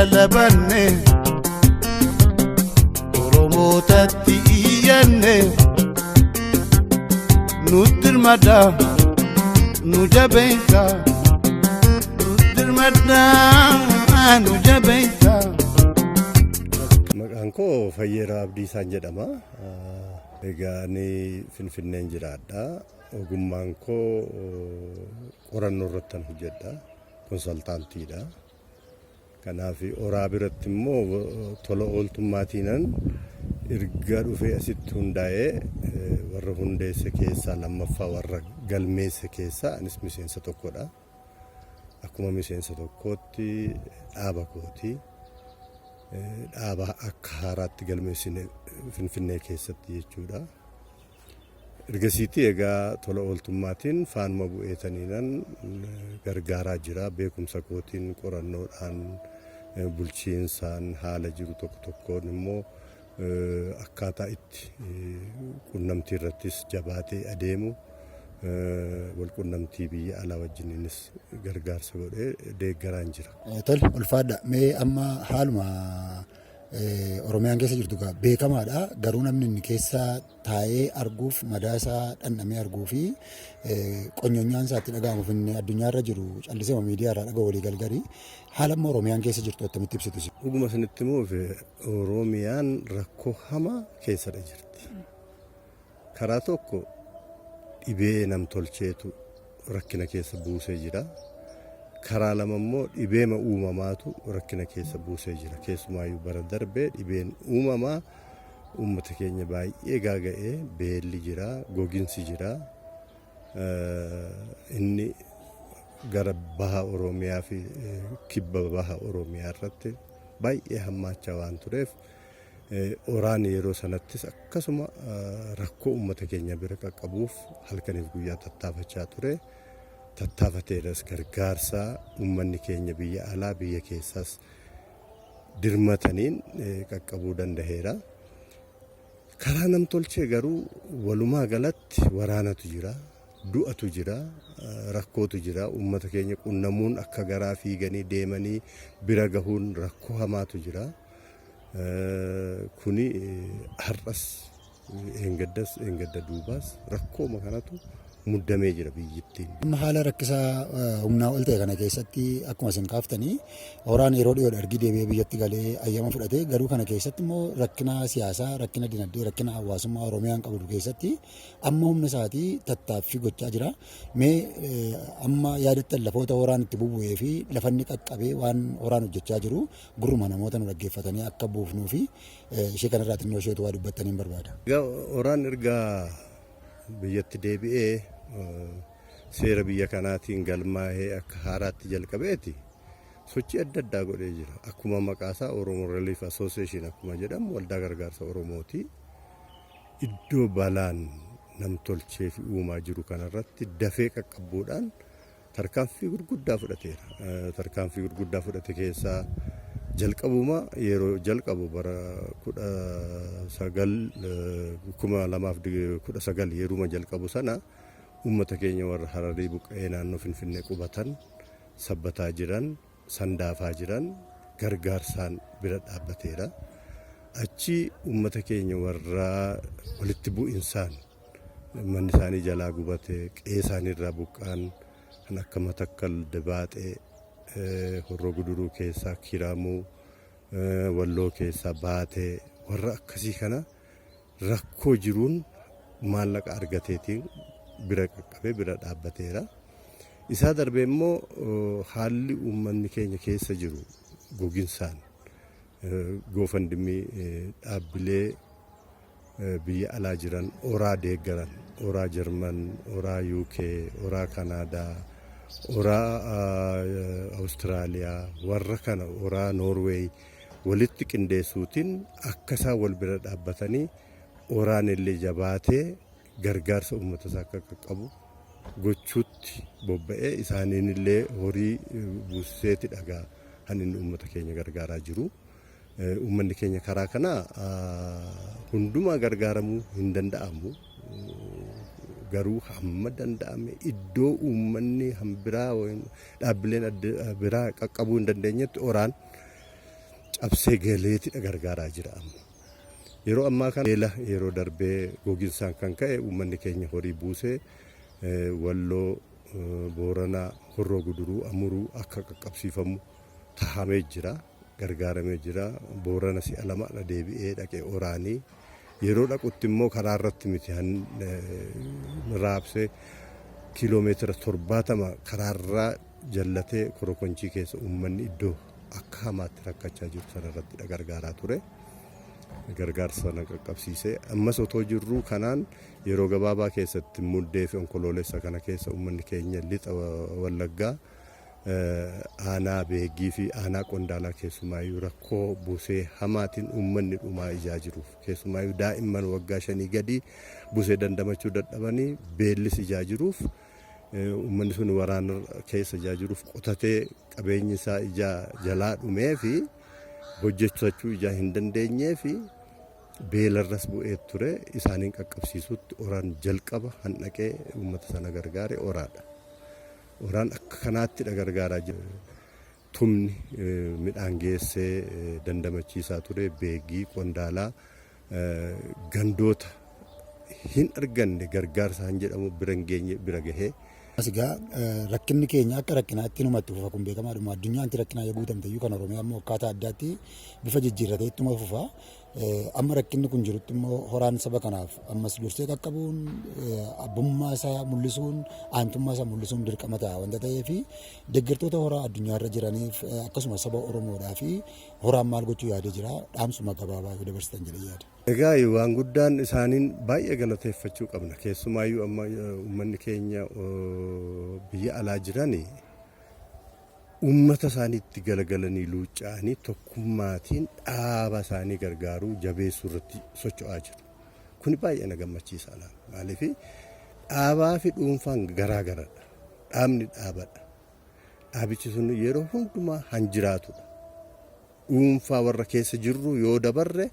lalabanne Oromotatti iyyanne Nuttirmadda nu jabeeysa Nuttirmadda nu jabeeysa. Maqaan koo Fayyeeraa Abdiisaan jedhama. Egaa ani Finfinneen jiraadha. Ogummaan koo qorannoo irrattan hojjedha. Konsaltaantiidha. Kanaaf oraa biratti immoo tola ooltummaatiinan erga dhufee asitti hundaa'ee warra hundeesse keessaa lammaffaa warra galmeesse keessaa anis miseensa tokkodha. Akkuma miseensa tokkootti dhaaba kooti. Dhaaba akka haaraatti galmeessine Finfinnee keessatti jechuudha. Ergasiitii egaa tola ooltummaatiin faanuma bu'eetaniinan gargaaraa jira. Beekumsa kootiin qorannoodhaan bulchiinsaan haala jiru tokko tokkoon immoo akkaataa itti qunnamtii irrattis jabaatee adeemu walqunnamtii biyya alaa wajjiniinis gargaarsa godhee deeggaraan jira. Tole ulfaadha. Mee amma haaluma Oromiyaan keessa jirtu beekamaadha. Garuu namni inni keessa taa'ee arguuf madaa isaa dhandhamee arguu fi qonyonyaan isaatti dhaga'amuuf inni addunyaarra jiru callisee miidiyaarraa dhaga'u walii galgarii haala amma Oromiyaan keessa jirtu attamitti ibsitu? Dhuguma isinitti himuuf Oromiyaan rakkoo hamaa keessadha jirti. Karaa tokko dhibee namtolcheetu rakkina keessa buusee jira. Karaa lama immoo dhibeema uumamaatu rakkina keessa buusee jira. Keessumaayyuu bara darbee dhibeen uumamaa uummata keenya baay'ee gaaga'ee beelli jira, gogiinsi jira. Inni gara baha Oromiyaa fi kibba baha Oromiyaa irratti baay'ee hammaachaa waan tureef oraan yeroo sanattis akkasuma rakkoo uummata keenya bira qaqqabuuf halkaniif guyyaa tattaafachaa ture. Tattaafateeras gargaarsaa uummanni keenya biyya alaa biyya keessaas dirmataniin qaqqabuu danda'eera. Karaa namtolchee garuu walumaa galatti waraanatu jira, du'atu jira, rakkootu jira. Uummata keenya qunnamuun akka garaa fiiganii deemanii bira gahuun rakkoo hamaatu jira. Kuni har'as eengadda duubaas rakkooma kanatu muddamee jira biyyittiin. Haala rakkisaa humnaa ol ta'e kana keessatti akkuma isin kaaftanii oraan yeroo dhiyoodha ergi deebi'ee biyyatti galee ayyama fudhatee garuu kana keessatti immoo rakkina siyaasaa, rakkina dinagdee, rakkina hawaasummaa Oromiyaan qabdu keessatti amma humna isaatii tattaaffii gochaa jira. Mee amma yaadattan lafoota oraan itti bubu'ee fi lafanni qaqqabee waan oraan hojjechaa jiru gurruma namoota nu dhaggeeffatanii akka buufnuu fi ishee kanarraa xinnoo isheetu waa dubbattaniin barbaada. Oraan ergaa biyyatti deebi'ee seera biyya kanaatiin galmaa'ee akka haaraatti jalqabeeti sochii adda addaa godhee jira. Akkuma maqaasaa Oromoo Relief Association akkuma jedhamu waldaa gargaarsa Oromooti. Iddoo balaan namtolchee fi uumaa jiru kanarratti dafee qaqqabuudhaan tarkaanfii gurguddaa fudhateera. Tarkaanfii gurguddaa fudhate keessaa jalqabuma yeroo jalqabu bara 2019 yeruma jalqabu sana uummata keenya warra Hararii buqqa'ee naannoo Finfinnee qubatan sabbataa jiran sandaafaa jiran gargaarsaan bira dhaabbateera. Achi uummata keenya warra walitti bu'insaan manni isaanii jalaa gubate qe'ee isaaniirraa buqqaan kan akka Matakkal, Dibaaxee, Horroo Guduruu keessaa Kiramuu, Walloo keessaa Baatee warra akkasii kana rakkoo jiruun maallaqa argateetiin bira qaqqabee bira dhaabbateera. Isaa darbee immoo haalli uummanni keenya keessa jiru goginsaan goofandimii dhaabbilee biyya alaa jiran oraa deeggaran, oraa Jarman, oraa UK, oraa Kanaadaa, oraa Awustiraaliyaa warra kana oraa Noorweey walitti qindeessuutiin akka isaan wal bira dhaabbatanii oraan illee jabaatee gargaarsa uummata isaa akka qaqqabu gochuutti bobba'ee isaaniin illee horii buuseeti dhagaa inni uummata keenya gargaaraa jiru. Uummanni keenya karaa kana hundumaa gargaaramuu hin danda'amu. Garuu hamma danda'ame iddoo uummanni hambiraa dhaabbileen biraa qaqqabuu hin dandeenyetti oraan cabsee galeetti gargaaraa jira amma. Yeroo ammaa kana beela yeroo darbee gogiinsaan kan ka'e uummanni keenya horii buusee Walloo, Booranaa, Horroo Guduruu, Amuruu akka qaqqabsiifamu tahamee jira, gargaaramee jira. Boorana si'a lamaadha deebi'ee dhaqee oraanii yeroo dhaqutti immoo karaa irratti miti raabsee kiiloomeetira 70 karaarraa jallatee korokonchii keessa uummanni iddoo akka hamaatti rakkachaa jiru sanarratti gargaaraa ture. Gargaarsa sana qaqqabsiisee ammas otoo jirru kanaan yeroo gabaabaa keessatti muddee fi onkoloolessa kana keessa uummanni keenya lixa Wallaggaa aanaa Beegii fi aanaa Qondaalaa keessumaayyuu rakkoo busee hamaatiin uummanni dhumaa ijaa jiruuf keessumaayyuu daa'imman waggaa 5 gadi busee dandamachuu dadhabanii beellis ijaa jiruuf uummanni sun waraana keessa ijaa jiruuf qotatee qabeenyi isaa ijaa jalaa dhumee fi hojjechuu ijaa hin dandeenyee fi beelarras bu'ee ture isaaniin qaqqabsiisutti oraan jalqaba handhaqee uummata sana gargaare oraadha. Oraan akka kanaatti gargaaraa jira. Tumni midhaan geessee dandamachiisaa ture Beegii, Qondaalaa gandoota hin arganne gargaarsa han jedhamu bira gahee. Asigaa rakkinni keenya akka rakkinaatti numatti fufa kun beekamaadhuma addunyaatti rakkinaa yoo guutamteyyuu kan Oromiyaa immoo akkaataa addaatti bifa jijjiirratee ittuma fufa. Amma rakkinni kun jirutti immoo horaan saba kanaaf ammas dursee qaqqabuun abbummaa isaa mul'isuun aantummaa isaa mul'isuun dirqama ta'a wanta ta'eef deeggartoota horaa addunyaarra jiraniif akkasumas saba Oromoodhaa fi horaan maal gochuu yaadee jira dhaamsuma gabaabaa yoo dabarsitan jedhee yaada. Egaa waan guddaan isaaniin baay'ee galateeffachuu qabna. Keessumaayyuu amma uummanni keenya biyya alaa jiranii uummata isaaniitti galagalanii luucca'anii tokkummaatiin dhaaba isaanii gargaaruu jabeessuu irratti socho'aa jiru. Kun baay'ee na gammachiisa. Maaliif dhaabaa fi dhuunfaan garaagaradha. Dhaabni dhaabadha. Dhaabichi sun yeroo hundumaa hanjiraatudha. Dhuunfaa warra keessa jirru yoo dabarre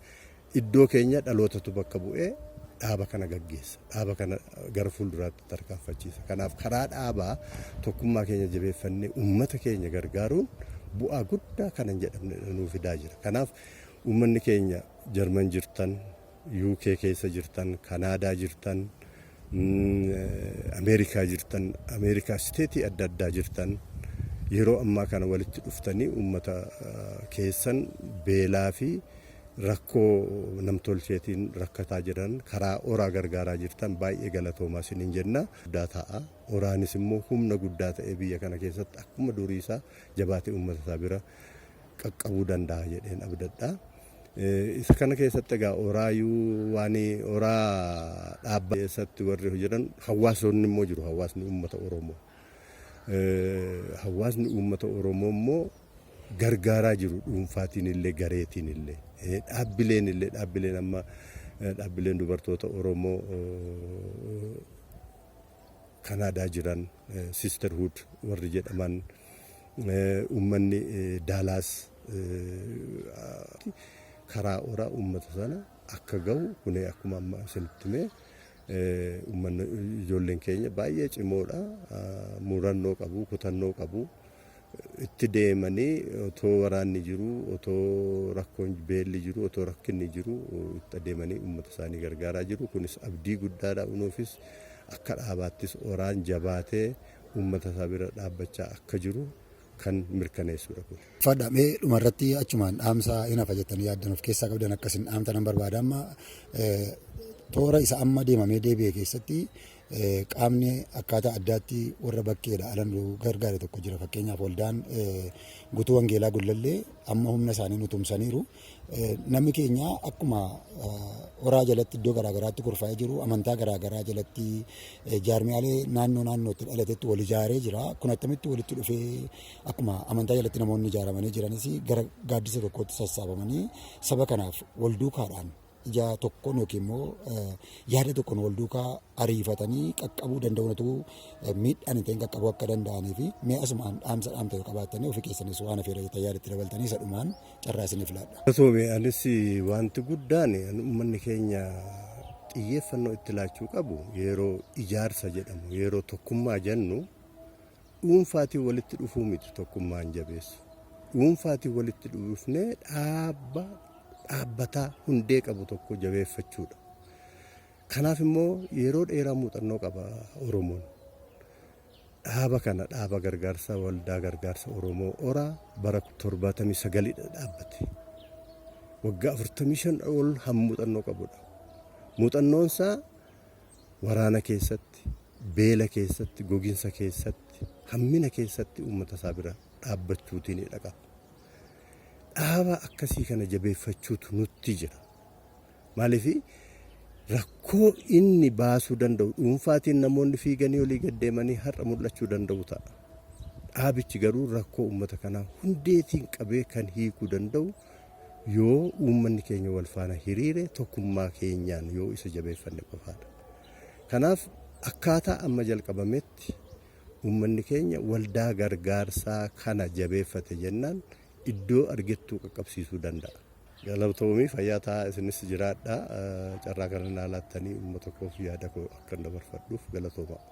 iddoo keenya dhalootatu bakka bu'ee dhaaba kana gaggeessa. Dhaaba kana gara fuulduraatti tarkaanfachiisa. Kanaaf karaa dhaabaa tokkummaa keenya jabeeffannee uummata keenya gargaaruun bu'aa guddaa kana hin jedhamne nuuf fidaa jira. Kanaaf uummanni keenya Jarman jirtan, UK keessa jirtan, Kanaadaa jirtan, Ameerikaa jirtan, Ameerikaa isteetii adda addaa jirtan yeroo ammaa kana walitti dhuftanii uummata keessan beelaa fi rakkoo namtolcheetiin rakkataa jiran karaa oraa gargaaraa jirtan baay'ee galatoomaa isiniin jenna. Guddaa ta'a. Oraanis immoo humna guddaa ta'ee biyya kana keessatti akkuma durii isaa jabaatee uummata isaa bira qaqqabuu danda'a jedheen abdadha. Isa kana keessatti egaa oraayyuu waan oraa dhaabba keessatti warri jiran hawaasonni immoo jiru. Hawaasni uummata Oromoo. Hawaasni uummata Oromoo immoo gargaaraa jiru dhuunfaatiin illee gareetiin illee. Dhaabbileen amma dhaabbileen dubartoota Oromoo Kanaadaa jiran Sisterhood warri jedhaman uummanni Daalaas karaa oraa uummata sana akka gahu kunee akkuma amma isinitti himee uummanni ijoolleen keenya baay'ee cimoodha. Murannoo qabu, kutannoo qabu. Itti deemanii otoo waraanni jiru, otoo rakkoon beelli jiru, otoo rakkinni jiru itti deemanii uummata isaanii gargaaraa jiru. Kunis abdii guddaadha unuufis akka dhaabaattis oraan jabaatee uummata isaa bira dhaabbachaa akka jiru kan mirkaneessudha kun. Fadhamee dhumarratti achumaan dhaamsa hin hafa jettanii yaaddan of keessaa qabdan akkasiin dhaamta nan barbaada. Amma toora isa amma deemamee deebi'e keessatti qaamni akkaataa addaatti warra bakkeedha alan gargaare tokko jira. Fakkeenyaaf waldaan guutuu wangeelaa Gullallee amma humna isaanii nutumsaniiru. Namni keenya akkuma horaa jalatti iddoo garaagaraatti kurfaa'ee jiru amantaa garaagaraa jalatti jaarmiyaalee naannootti dhalatetti wal ijaaree jira. Kun attamitti walitti dhufee akkuma amantaa jalatti namoonni ijaaramanii jiranis gara gaaddisa tokkotti sassaabamanii saba kanaaf wal duukaadhaan ija tokkoon yookiin immoo yaada tokkoon wal duukaa ariifatanii qaqqabuu danda'uunatu miidhaan hin ta'in qaqqabuu akka danda'anii fi mi'a asumaan dhaamsa yoo qabaattanii ofii keessanis waan hafeera jettan yaadatti dabaltanii isa dhumaan carraa isiniif laadha. Anis wanti guddaan uummanni keenya xiyyeeffannoo itti laachuu qabu yeroo ijaarsa jedhamu yeroo tokkummaa jennu dhuunfaatiin walitti dhufuu miti tokkummaan jabeessu. dhuunfaatiin walitti dhufnee dhaabbataa hundee qabu tokko jabeeffachuudha. Kanaaf immoo yeroo dheeraa muuxannoo qaba Oromoon. Dhaaba kana dhaaba gargaarsa waldaa gargaarsa Oromoo Oraa bara 79 dhaabbate. Waggaa 45 ol muuxannoo qabudha. Muuxannoonsaa waraana keessatti, beela keessatti, gogiinsa keessatti, hammina keessatti uummata isaa bira dhaabbachuutiin dhaqa. Dhaaba akkasii kana jabeeffachuutu nutti jira. Maaliif rakkoo inni baasuu danda'u dhuunfaatiin namoonni fiiganii olii gaddeemanii har'a mul'achuu danda'u ta'a. Dhaabichi garuu rakkoo uummata kanaa hundeetiin qabee kan hiikuu danda'u yoo uummanni keenya wal faana hiriire tokkummaa keenyaan yoo isa jabeeffanne qofaadha. Kanaaf akkaataa amma jalqabametti uummanni keenya waldaa gargaarsaa kana jabeeffate jennaan iddoo argettuu qaqqabsiisuu danda'a. Galatoomii fayyaa ta'aa isinis jiraadha. Carraa kana ilaalaattanii uummata koof yaada koo akka dabarfadhuuf galatoomaa.